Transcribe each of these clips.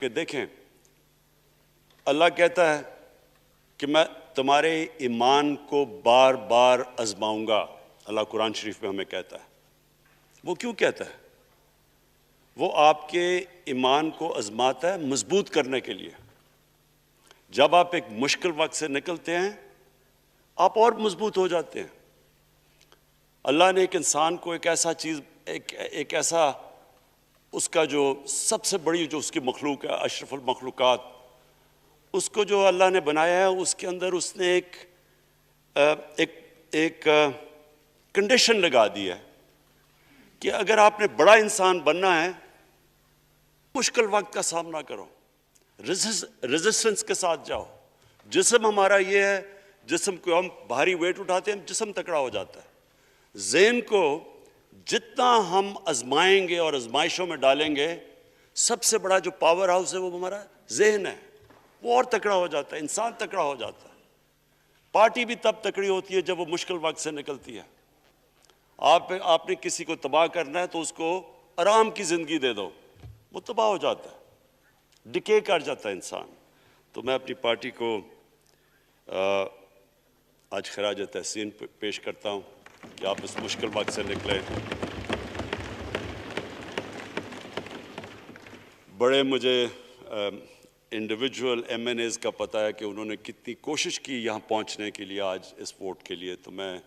کہ دیکھیں اللہ کہتا ہے کہ میں تمہارے ایمان کو بار بار آزماؤں گا. اللہ قرآن شریف میں ہمیں کہتا ہے. وہ کیوں کہتا ہے؟ وہ آپ کے ایمان کو آزماتا ہے مضبوط کرنے کے لیے. جب آپ ایک مشکل وقت سے نکلتے ہیں آپ اور مضبوط ہو جاتے ہیں. اللہ نے ایک انسان کو ایک ایسا چیز ایک ایسا اس کا جو سب سے بڑی جو اس کی مخلوق ہے، اشرف المخلوقات، اس کو جو اللہ نے بنایا ہے، اس کے اندر اس نے ایک کنڈیشن لگا دی ہے کہ اگر آپ نے بڑا انسان بننا ہے مشکل وقت کا سامنا کرو، ریزسٹنس کے ساتھ جاؤ. جسم ہمارا یہ ہے، جسم کو ہم بھاری ویٹ اٹھاتے ہیں جسم تکڑا ہو جاتا ہے. ذہن کو جتنا ہم آزمائیں گے اور آزمائشوں میں ڈالیں گے، سب سے بڑا جو پاور ہاؤس ہے وہ ہمارا ذہن ہے، وہ اور تکڑا ہو جاتا ہے، انسان تکڑا ہو جاتا ہے. پارٹی بھی تب تکڑی ہوتی ہے جب وہ مشکل وقت سے نکلتی ہے. آپ نے کسی کو تباہ کرنا ہے تو اس کو آرام کی زندگی دے دو، وہ تباہ ہو جاتا ہے، ڈکے کر جاتا ہے انسان. تو میں اپنی پارٹی کو آج خراج تحسین پیش کرتا ہوں کہ آپ اس مشکل وقت سے نکلے. بڑے مجھے انڈیویجول ایم این ایز کا پتہ ہے کہ انہوں نے کتنی کوشش کی یہاں پہنچنے کے لیے آج اس ووٹ کے لیے. تو میں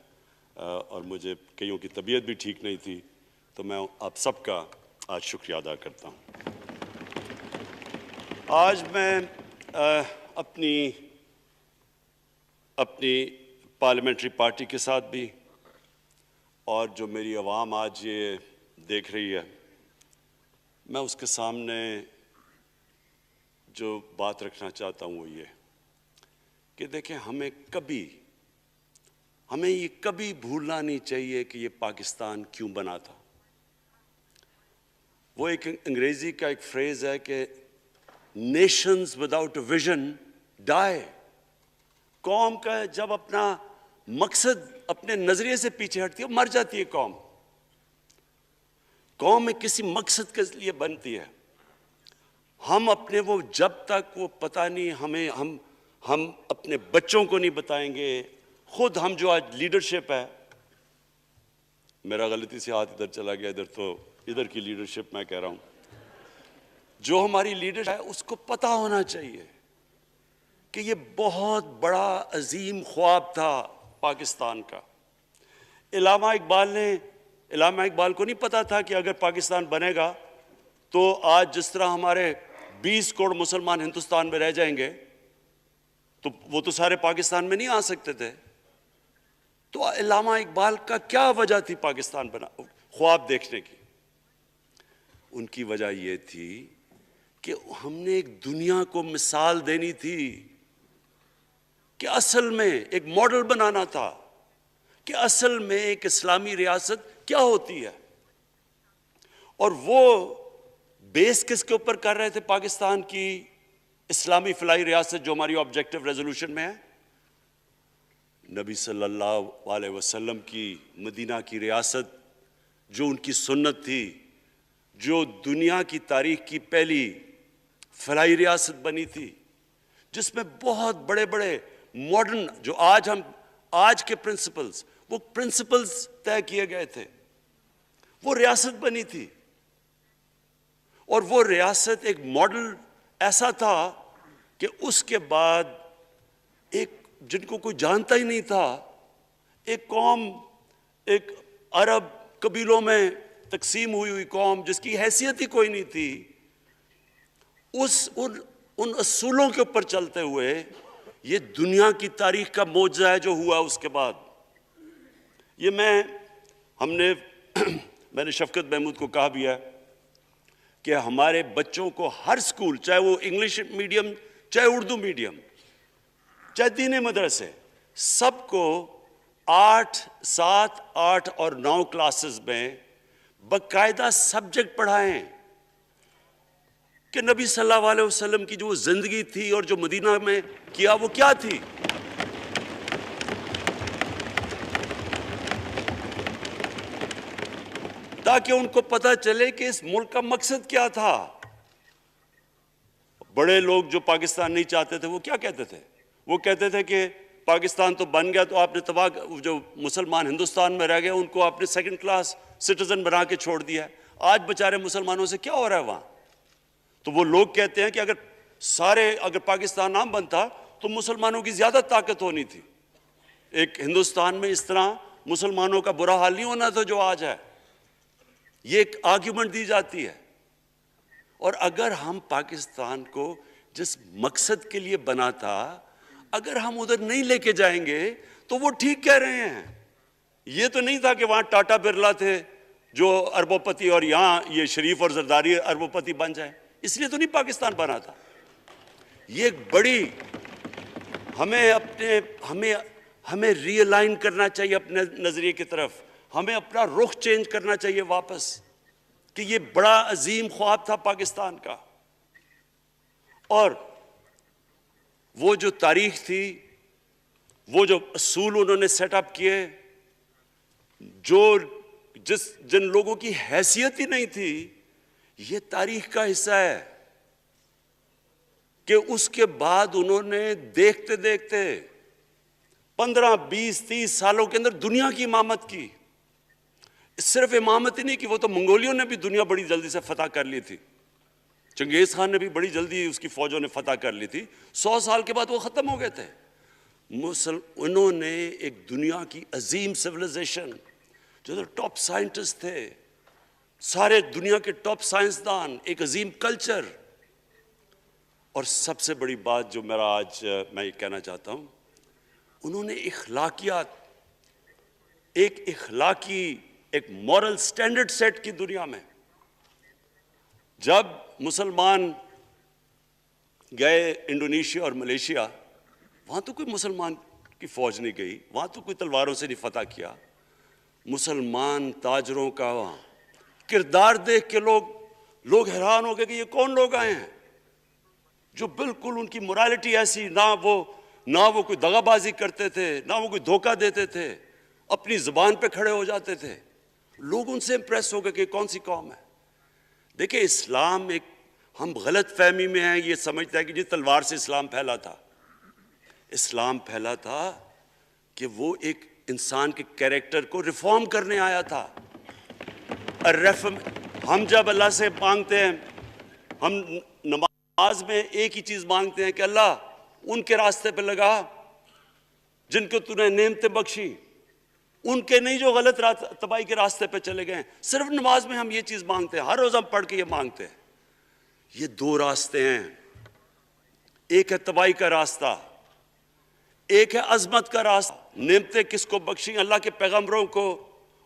اور مجھے کئیوں کی طبیعت بھی ٹھیک نہیں تھی، تو میں آپ سب کا آج شکریہ ادا کرتا ہوں. آج میں اپنی پارلیمنٹری پارٹی کے ساتھ بھی اور جو میری عوام آج یہ دیکھ رہی ہے، میں اس کے سامنے جو بات رکھنا چاہتا ہوں وہ یہ کہ دیکھیں ہمیں یہ کبھی بھولنا نہیں چاہیے کہ یہ پاکستان کیوں بنا تھا. وہ ایک انگریزی کا ایک فریز ہے کہ نیشنز وداؤٹ اے ویژن ڈائی. قوم کا جب اپنا مقصد اپنے نظریے سے پیچھے ہٹتی ہے مر جاتی ہے. قوم میں کسی مقصد کے لیے بنتی ہے. ہم اپنے وہ جب تک وہ پتہ نہیں ہم اپنے بچوں کو نہیں بتائیں گے. خود ہم جو آج لیڈرشپ ہے، میرا غلطی سے ہاتھ ادھر چلا گیا، ادھر کی لیڈرشپ میں کہہ رہا ہوں، جو ہماری لیڈرشپ ہے اس کو پتہ ہونا چاہیے کہ یہ بہت بڑا عظیم خواب تھا پاکستان کا. علامہ اقبال کو نہیں پتا تھا کہ اگر پاکستان بنے گا تو آج جس طرح ہمارے 20 کروڑ مسلمان ہندوستان میں رہ جائیں گے تو وہ تو سارے پاکستان میں نہیں آ سکتے تھے. تو علامہ اقبال کا کیا وجہ تھی پاکستان خواب دیکھنے کی؟ ان کی وجہ یہ تھی کہ ہم نے ایک دنیا کو مثال دینی تھی، کہ اصل میں ایک ماڈل بنانا تھا کہ اصل میں ایک اسلامی ریاست کیا ہوتی ہے. اور وہ بیس کس کے اوپر کر رہے تھے پاکستان کی اسلامی فلاحی ریاست جو ہماری آبجیکٹو ریزولوشن میں ہے؟ نبی صلی اللہ علیہ وسلم کی مدینہ کی ریاست، جو ان کی سنت تھی، جو دنیا کی تاریخ کی پہلی فلاحی ریاست بنی تھی، جس میں بہت بڑے بڑے ماڈرن جو آج کے وہ پرنسپلز طے کیے گئے تھے. وہ ریاست بنی تھی اور وہ ریاست ایک ماڈل ایسا تھا کہ اس کے بعد ایک جن کو کوئی جانتا ہی نہیں تھا، ایک قوم، ایک عرب قبیلوں میں تقسیم ہوئی قوم جس کی حیثیت ہی کوئی نہیں تھی، ان اصولوں کے اوپر چلتے ہوئے یہ دنیا کی تاریخ کا معجزہ ہے جو ہوا اس کے بعد. یہ میں نے شفقت محمود کو کہا بھی ہے کہ ہمارے بچوں کو ہر سکول، چاہے وہ انگلش میڈیم، چاہے اردو میڈیم، چاہے دینی مدرسے، سب کو 8، 7، 8 اور 9 کلاسز میں باقاعدہ سبجیکٹ پڑھائیں کہ نبی صلی اللہ علیہ وسلم کی جو زندگی تھی اور جو مدینہ میں کیا وہ کیا تھی. تاکہ ان کو پتہ چلے کہ اس ملک کا مقصد کیا تھا. بڑے لوگ جو پاکستان نہیں چاہتے تھے وہ کیا کہتے تھے؟ وہ کہتے تھے کہ پاکستان تو بن گیا تو آپ نے تباہ، جو مسلمان ہندوستان میں رہ گئے ان کو آپ نے سیکنڈ کلاس سٹیزن بنا کے چھوڑ دیا ہے۔ آج بیچارے مسلمانوں سے کیا ہو رہا ہے وہاں؟ تو وہ لوگ کہتے ہیں کہ اگر پاکستان نہ بنتا تو مسلمانوں کی زیادہ طاقت ہونی تھی۔ ایک ہندوستان میں اس طرح مسلمانوں کا برا حال نہیں ہونا تھا جو آج ہے۔ یہ ایک آرگیومنٹ دی جاتی ہے۔ اور اگر ہم پاکستان کو جس مقصد کے لیے بنا تھا اگر ہم ادھر نہیں لے کے جائیں گے تو وہ ٹھیک کہہ رہے ہیں۔ یہ تو نہیں تھا کہ وہاں ٹاٹا برلا تھے جو اربوں پتی اور یہاں یہ شریف اور زرداری اربوں پتی بن جائیں، اس لیے تو نہیں پاکستان بنا تھا۔ یہ ایک بڑی ہمیں ری الائن کرنا چاہیے اپنے نظریے کی طرف، ہمیں اپنا رخ چینج کرنا چاہیے واپس، کہ یہ بڑا عظیم خواب تھا پاکستان کا۔ اور وہ جو تاریخ تھی، وہ جو اصول انہوں نے سیٹ اپ کیے، جن لوگوں کی حیثیت ہی نہیں تھی، یہ تاریخ کا حصہ ہے کہ اس کے بعد انہوں نے دیکھتے دیکھتے 15 20 30 سالوں کے اندر دنیا کی امامت کی۔ صرف امامت ہی نہیں کی، وہ تو منگولیوں نے بھی دنیا بڑی جلدی سے فتح کر لی تھی، چنگیز خان نے بھی بڑی جلدی اس کی فوجوں نے فتح کر لی تھی، 100 سال کے بعد وہ ختم ہو گئے تھے۔ انہوں نے ایک دنیا کی عظیم سویلائزیشن، جو ٹاپ سائنٹسٹ تھے، سارے دنیا کے ٹاپ سائنسدان، ایک عظیم کلچر، اور سب سے بڑی بات جو آج میں یہ کہنا چاہتا ہوں، انہوں نے اخلاقیات، ایک مورل سٹینڈرڈ سیٹ کی دنیا میں۔ جب مسلمان گئے انڈونیشیا اور ملیشیا، وہاں تو کوئی مسلمان کی فوج نہیں گئی، وہاں تو کوئی تلواروں سے نہیں فتح کیا۔ مسلمان تاجروں کا وہاں کردار دیکھ کے لوگ حیران ہو گئے کہ یہ کون لوگ آئے ہیں جو بالکل ان کی morality ایسی، نہ وہ کوئی دغا بازی کرتے تھے، نہ وہ کوئی دھوکہ دیتے تھے، اپنی زبان پہ کھڑے ہو جاتے تھے۔ لوگ ان سے امپریس ہو گئے کہ کون سی قوم ہے۔ دیکھیں اسلام ہم غلط فہمی میں ہیں، یہ سمجھتا ہے کہ جی تلوار سے اسلام پھیلا تھا۔ اسلام پھیلا تھا کہ وہ ایک انسان کے کیریکٹر کو ریفارم کرنے آیا تھا۔ ہم جب اللہ سے مانگتے ہیں، ہم نماز میں ایک ہی چیز مانگتے ہیں کہ اللہ ان کے راستے پہ لگا جن کو تو نے نعمتیں بخشی، ان کے نہیں جو غلط تباہی کے راستے پہ چلے گئے۔ صرف نماز میں ہم یہ چیز مانگتے ہیں، ہر روز ہم پڑھ کے یہ مانگتے ہیں۔ یہ دو راستے ہیں، ایک ہے تباہی کا راستہ، ایک ہے عظمت کا راستہ۔ نعمتیں کس کو بخشیں؟ اللہ کے پیغمبروں کو،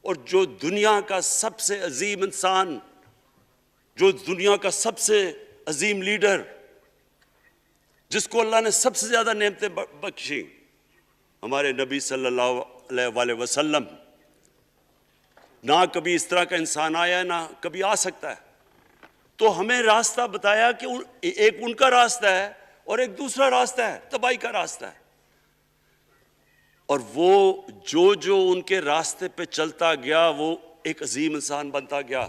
اور جو دنیا کا سب سے عظیم انسان، جو دنیا کا سب سے عظیم لیڈر، جس کو اللہ نے سب سے زیادہ نعمتیں بخشیں، ہمارے نبی صلی اللہ علیہ وآلہ وسلم۔ نہ کبھی اس طرح کا انسان آیا ہے، نہ کبھی آ سکتا ہے۔ تو ہمیں راستہ بتایا کہ ایک ان کا راستہ ہے اور ایک دوسرا راستہ ہے، تباہی کا راستہ ہے۔ اور وہ جو ان کے راستے پہ چلتا گیا وہ ایک عظیم انسان بنتا گیا۔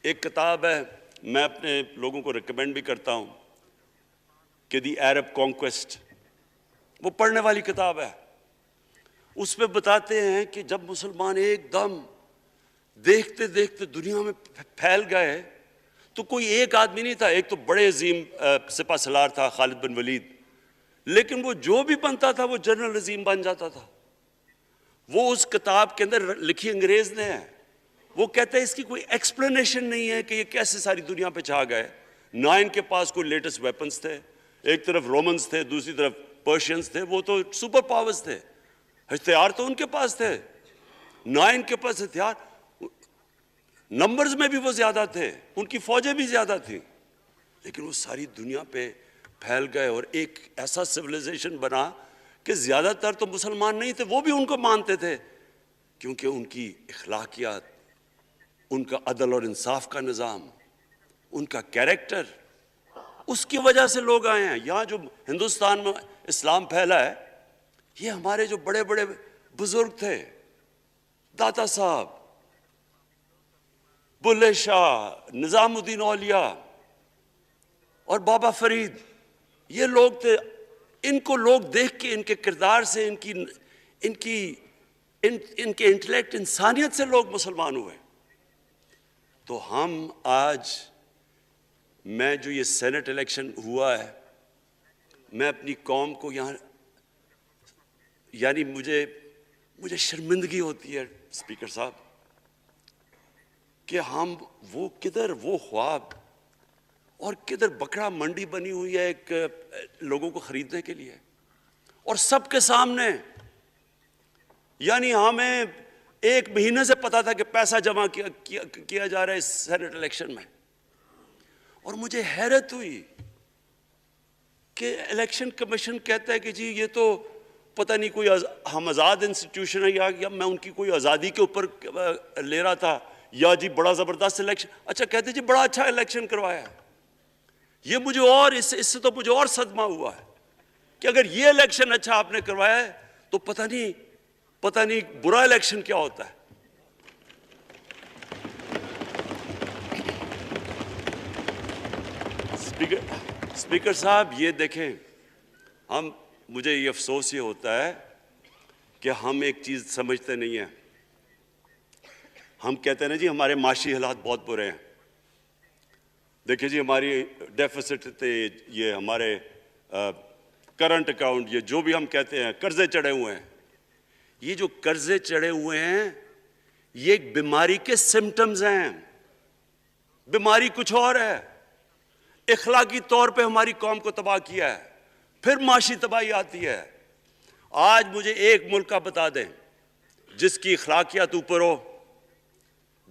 ایک کتاب ہے، میں اپنے لوگوں کو ریکمینڈ بھی کرتا ہوں، کہ دی عرب کانکویسٹ، وہ پڑھنے والی کتاب ہے۔ اس پہ بتاتے ہیں کہ جب مسلمان ایک دم دیکھتے دیکھتے دنیا میں پھیل گئے، تو کوئی ایک آدمی نہیں تھا، ایک تو بڑے عظیم سپہ سالار تھا خالد بن ولید، لیکن وہ جو بھی بنتا تھا وہ جنرل عظیم بن جاتا تھا۔ وہ اس کتاب کے اندر لکھی انگریز نے ہے، وہ کہتے ہیں اس کی کوئی ایکسپلینیشن نہیں ہے کہ یہ کیسے ساری دنیا پہ چھا گئے۔ نہ ان کے پاس کوئی لیٹسٹ ویپنز تھے، ایک طرف رومنز تھے، دوسری طرف پرشینز تھے، وہ تو سپر پاورز تھے، ہتھیار تو ان کے پاس تھے۔ نہ ان کے پاس ہتھیار، نمبرز میں بھی وہ زیادہ تھے، ان کی فوجیں بھی زیادہ تھیں، لیکن وہ ساری دنیا پہ پھیل گئے اور ایک ایسا سویلائزیشن بنا کہ زیادہ تر تو مسلمان نہیں تھے، وہ بھی ان کو مانتے تھے، کیونکہ ان کی اخلاقیات، ان کا عدل اور انصاف کا نظام، ان کا کیریکٹر، اس کی وجہ سے لوگ آئے ہیں۔ یہاں جو ہندوستان میں اسلام پھیلا ہے، یہ ہمارے جو بڑے بڑے بزرگ تھے، داتا صاحب، بلے شاہ، نظام الدین اولیاء، اور بابا فرید، یہ لوگ تھے. ان کو لوگ دیکھ کے، ان کے کردار سے، ان کے انٹلیکٹ، انسانیت سے لوگ مسلمان ہوئے. تو ہم آج، میں جو یہ سینٹ الیکشن ہوا ہے، میں اپنی قوم کو یہاں، یعنی مجھے شرمندگی ہوتی ہے اسپیکر صاحب کہ ہم وہ خواب اور کدھر بکرا منڈی بنی ہوئی ہے ایک لوگوں کو خریدنے کے لیے، اور سب کے سامنے. یعنی ہمیں ایک مہینے سے پتا تھا کہ پیسہ جمع کیا جا رہا ہے اس سینٹ الیکشن میں. اور مجھے حیرت ہوئی کہ الیکشن کمیشن کہتا ہے کہ جی یہ تو پتہ نہیں کوئی ہم آزاد انسٹیٹیوشن ہے، یا میں ان کی کوئی آزادی کے اوپر لے رہا تھا، یا جی بڑا زبردست الیکشن. اچھا کہتے جی بڑا اچھا الیکشن کروایا ہے. یہ مجھے اور اس سے تو مجھے اور صدمہ ہوا ہے کہ اگر یہ الیکشن اچھا آپ نے کروایا ہے تو پتہ نہیں برا الیکشن کیا ہوتا ہے. اسپیکر صاحب یہ دیکھیں، مجھے یہ افسوس یہ ہوتا ہے کہ ہم ایک چیز سمجھتے نہیں ہیں. ہم کہتے ہیں نا جی ہمارے معاشی حالات بہت برے ہیں. دیکھیں جی ہماری ڈیفیسٹ تھے، یہ ہمارے کرنٹ اکاؤنٹ، یہ جو بھی ہم کہتے ہیں، قرضے چڑھے ہوئے ہیں. یہ جو قرضے چڑھے ہوئے ہیں یہ ایک بیماری کے سمٹمز ہیں. بیماری کچھ اور ہے. اخلاقی طور پہ ہماری قوم کو تباہ کیا ہے، پھر معاشی تباہی آتی ہے. آج مجھے ایک ملک کا بتا دیں جس کی اخلاقیات اوپر ہو،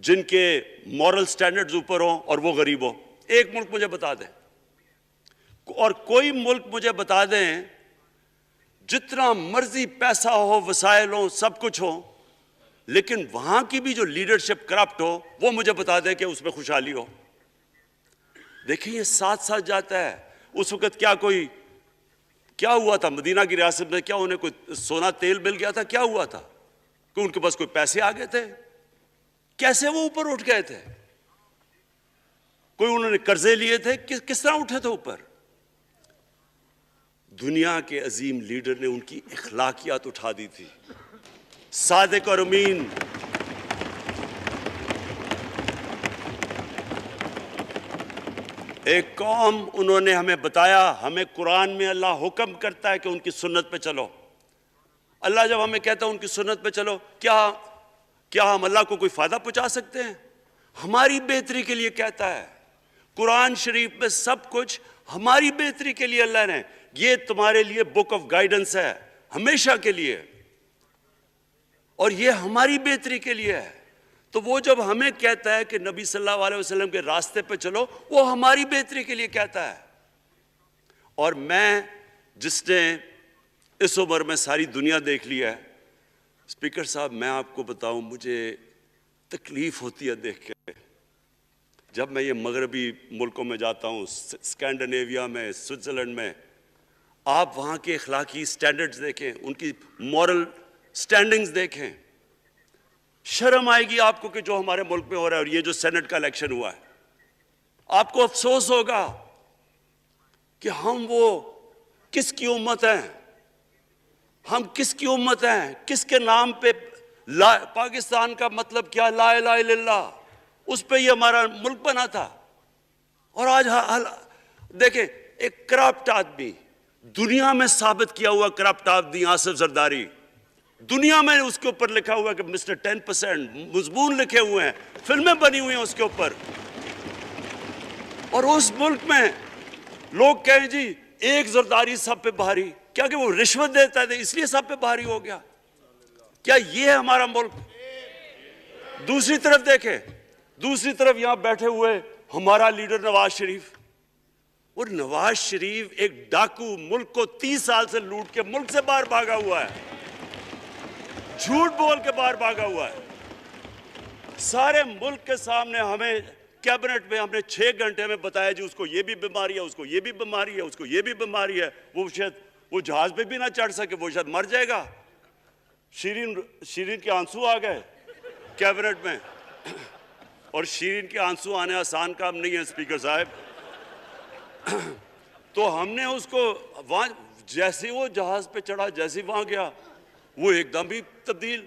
جن کے مورل سٹینڈرڈز اوپر ہوں اور وہ غریب ہو. ایک ملک مجھے بتا دیں. اور کوئی ملک مجھے بتا دیں جتنا مرضی پیسہ ہو، وسائل ہوں، سب کچھ ہو، لیکن وہاں کی بھی جو لیڈرشپ کرپٹ ہو، وہ مجھے بتا دیں کہ اس میں خوشحالی ہو. دیکھیں یہ ساتھ ساتھ جاتا ہے. اس وقت کیا ہوا تھا مدینہ کی ریاست میں؟ کیا انہیں کوئی سونا تیل مل گیا تھا؟ کیا ہوا تھا کہ ان کے پاس کوئی پیسے آ گئے تھے؟ کیسے وہ اوپر اٹھ گئے تھے؟ کوئی انہوں نے قرضے لیے تھے؟ کس طرح اٹھے تھے اوپر؟ دنیا کے عظیم لیڈر نے ان کی اخلاقیات اٹھا دی تھی. صادق اور امین. ایک قوم، انہوں نے ہمیں بتایا، ہمیں قرآن میں اللہ حکم کرتا ہے کہ ان کی سنت پہ چلو. اللہ جب ہمیں کہتا ہے ان کی سنت پہ چلو، کیا ہم اللہ کو کوئی فائدہ پہنچا سکتے ہیں؟ ہماری بہتری کے لیے کہتا ہے. قرآن شریف میں سب کچھ ہماری بہتری کے لیے اللہ نے، یہ تمہارے لیے بک آف گائیڈنس ہے ہمیشہ کے لیے، اور یہ ہماری بہتری کے لیے ہے. تو وہ جب ہمیں کہتا ہے کہ نبی صلی اللہ علیہ وسلم کے راستے پہ چلو، وہ ہماری بہتری کے لیے کہتا ہے. اور میں، جس نے اس عمر میں ساری دنیا دیکھ لیا ہے، اسپیکر صاحب میں آپ کو بتاؤں، مجھے تکلیف ہوتی ہے دیکھ کے. جب میں یہ مغربی ملکوں میں جاتا ہوں، اسکینڈینیویا میں، سوئٹزرلینڈ میں، آپ وہاں کے اخلاقی سٹینڈرڈز دیکھیں، ان کی مورل سٹینڈنگز دیکھیں. شرم آئے گی آپ کو کہ جو ہمارے ملک میں ہو رہا ہے. اور یہ جو سینٹ کا الیکشن ہوا ہے، آپ کو افسوس ہوگا کہ ہم وہ کس کی امت ہیں؟ ہم کس کی امت ہیں؟ کس کے نام پہ پاکستان کا مطلب کیا؟ لا الہ الا اللہ. اس پہ یہ ہمارا ملک بنا تھا. اور آج دیکھیں، ایک کرپٹ آدمی، دنیا میں ثابت کیا ہوا کرپٹ آدمی آصف زرداری، دنیا میں اس کے اوپر لکھا ہوا کہ مسٹر 10%، مضمون لکھے ہوئے ہیں، فلمیں بنی ہوئی ہیں اس کے اوپر. اور اس ملک میں لوگ کہیں جی ایک زرداری سب پہ بھاری، کیا کہ وہ رشوت دیتا ہے اس لیے سب پہ بھاری ہو گیا؟ کیا یہ ہے ہمارا ملک؟ دوسری طرف دیکھیں، دوسری طرف یہاں بیٹھے ہوئے ہمارا لیڈر نواز شریف. اور نواز شریف ایک ڈاکو، ملک کو 30 سال سے لوٹ کے ملک سے باہر بھاگا ہوا ہے، جھوٹ بول کے باہر بھاگا ہوا ہے. سارے ملک کے سامنے ہمیں کیبنٹ میں ہم نے 6 گھنٹے میں بتایا جی اس کو یہ بھی بیماری ہے، اس کو یہ بھی بیماری ہے، اس کو یہ بھی بیماری ہے. وہ جہاز پہ بھی نہ چڑھ سکے، وہ شاید مر جائے گا. شیرین کے آنسو آ گئے کیبنٹ میں. اور شیرین کے آنسو آنے آسان کام نہیں ہے اسپیکر صاحب. تو ہم نے اس کو وہاں جیسے وہ جہاز پہ چڑھا، جیسے وہاں گیا وہ ایک دم بھی تبدیل،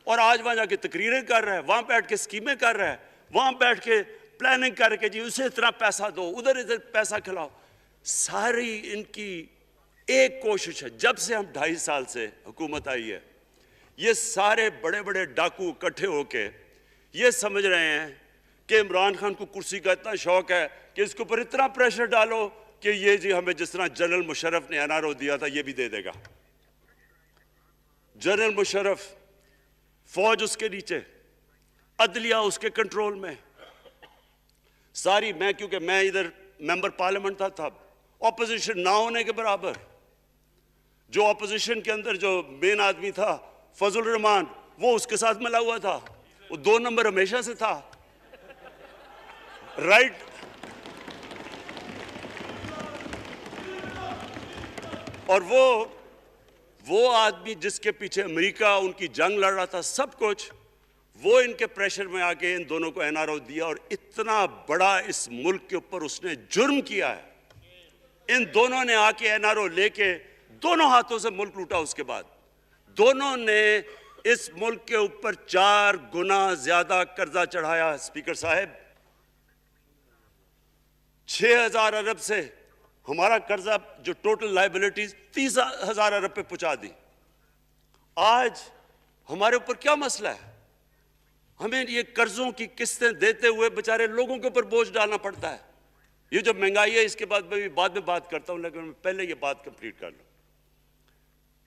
اور آج وہاں جا کے تقریریں کر رہا ہے، وہاں بیٹھ کے اسکیمیں کر رہا ہے، وہاں بیٹھ کے پلاننگ کر کے جی اسے اتنا پیسہ دو، ادھر پیسہ کھلاؤ. ساری ان کی ایک کوشش ہے، جب سے ہم 2.5 سال سے حکومت آئی ہے، یہ سارے بڑے بڑے ڈاکو اکٹھے ہو کے یہ سمجھ رہے ہیں کہ عمران خان کو کرسی کا اتنا شوق ہے کہ اس کے اوپر اتنا پریشر ڈالو کہ یہ جی ہمیں جس طرح جنرل مشرف نے NRO دیا تھا یہ بھی دے دے گا. جنرل مشرف، فوج اس کے نیچے، عدلیہ اس کے کنٹرول میں ساری. کیونکہ میں ادھر ممبر پارلیمنٹ تھا اپوزیشن نہ ہونے کے برابر. جو اپوزیشن کے اندر جو مین آدمی تھا فضل الرحمان، وہ اس کے ساتھ ملا ہوا تھا، وہ 2 نمبر ہمیشہ سے تھا. رائٹ. اور وہ آدمی جس کے پیچھے امریکہ ان کی جنگ لڑ رہا تھا، سب کچھ وہ ان کے پریشر میں آ کے ان دونوں کو NRO دیا. اور اتنا بڑا اس ملک کے اوپر اس نے جرم کیا ہے. ان دونوں نے آ کے NRO لے کے دونوں ہاتھوں سے ملک لوٹا. اس کے بعد دونوں نے اس ملک کے اوپر 4 گنا زیادہ قرضہ چڑھایا. اسپیکر صاحب، 6,000 ارب سے ہمارا قرضہ جو ٹوٹل لائبلٹیز 30,000 ارب پہ پہنچا دی. آج ہمارے اوپر کیا مسئلہ ہے؟ ہمیں یہ قرضوں کی قسطیں دیتے ہوئے بیچارے لوگوں کے اوپر بوجھ ڈالنا پڑتا ہے. یہ جو مہنگائی ہے اس کے بعد میں بعد میں بات کرتا ہوں، لیکن میں پہلے یہ بات کمپلیٹ کر لوں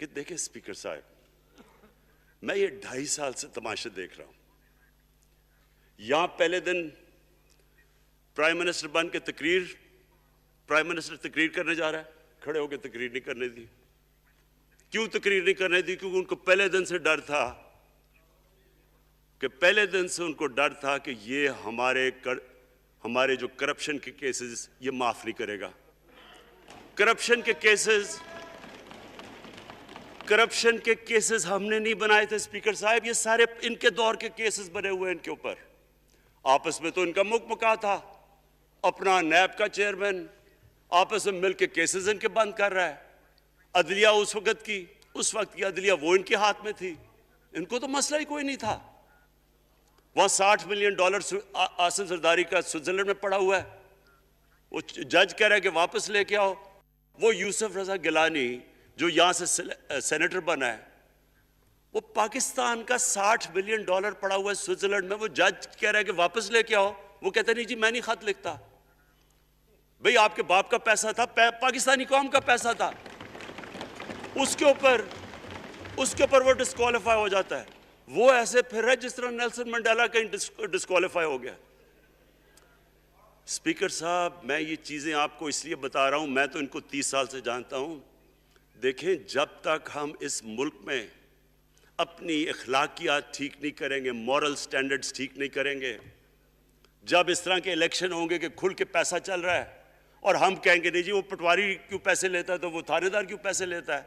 کہ دیکھیں اسپیکر صاحب، میں یہ 2.5 سال سے تماشے دیکھ رہا ہوں. یہاں پہلے دن پرائم منسٹر بن کے پرائم منسٹر تقریر کرنے جا رہا ہے، کھڑے ہو کے تقریر نہیں کرنے دی. کیوں تقریر نہیں کرنے دی؟ کیونکہ ان کو پہلے دن سے ڈر تھا کہ یہ ہمارے جو کرپشن کے کیسز یہ معاف نہیں کرے گا. کرپشن کے کیسز ہم نے نہیں بنائے تھے اسپیکر صاحب، یہ سارے ان کے دور کے کیسز بنے ہوئے ان کے اوپر. آپس میں تو ان کا مکا تھا. اپنا نیب کا چیئرمین آپس میں مل کے کیسز ان کے بند کر رہا ہے. عدلیہ اس وقت کی عدلیہ وہ ان کے ہاتھ میں تھی. ان کو تو مسئلہ ہی کوئی نہیں تھا. وہاں $60 ملین آصف زرداری کا سوئٹزرلینڈ میں پڑا ہوا ہے. وہ جج کہہ رہا ہے کہ واپس لے کے آؤ. وہ یوسف رضا گیلانی جو یہاں سے سینیٹر بنا ہے، وہ پاکستان کا $60 ملین پڑا ہوا ہے سوئٹزرلینڈ میں. وہ جج کہہ رہا ہے کہ واپس لے کے آؤ. وہ کہتا نہیں جی میں نہیں خط لکھتا. بھئی آپ کے باپ کا پیسہ تھا، پاکستانی قوم کا پیسہ تھا. اس کے اوپر وہ ڈسکوالیفائی ہو جاتا ہے. وہ ایسے پھر رہا ہے جس طرح نیلسن منڈیلا کا ڈسکوالیفائی ہو گیا. اسپیکر صاحب، میں یہ چیزیں آپ کو اس لیے بتا رہا ہوں، میں تو ان کو 30 سال سے جانتا ہوں. دیکھیں، جب تک ہم اس ملک میں اپنی اخلاقیات ٹھیک نہیں کریں گے، مورل سٹینڈرڈز ٹھیک نہیں کریں گے، جب اس طرح کے الیکشن ہوں گے کہ کھل کے پیسہ چل رہا ہے اور ہم کہیں گے نہیں جی وہ پٹواری کیوں پیسے لیتا ہے تو وہ تھانے دار کیوں پیسے لیتا ہے،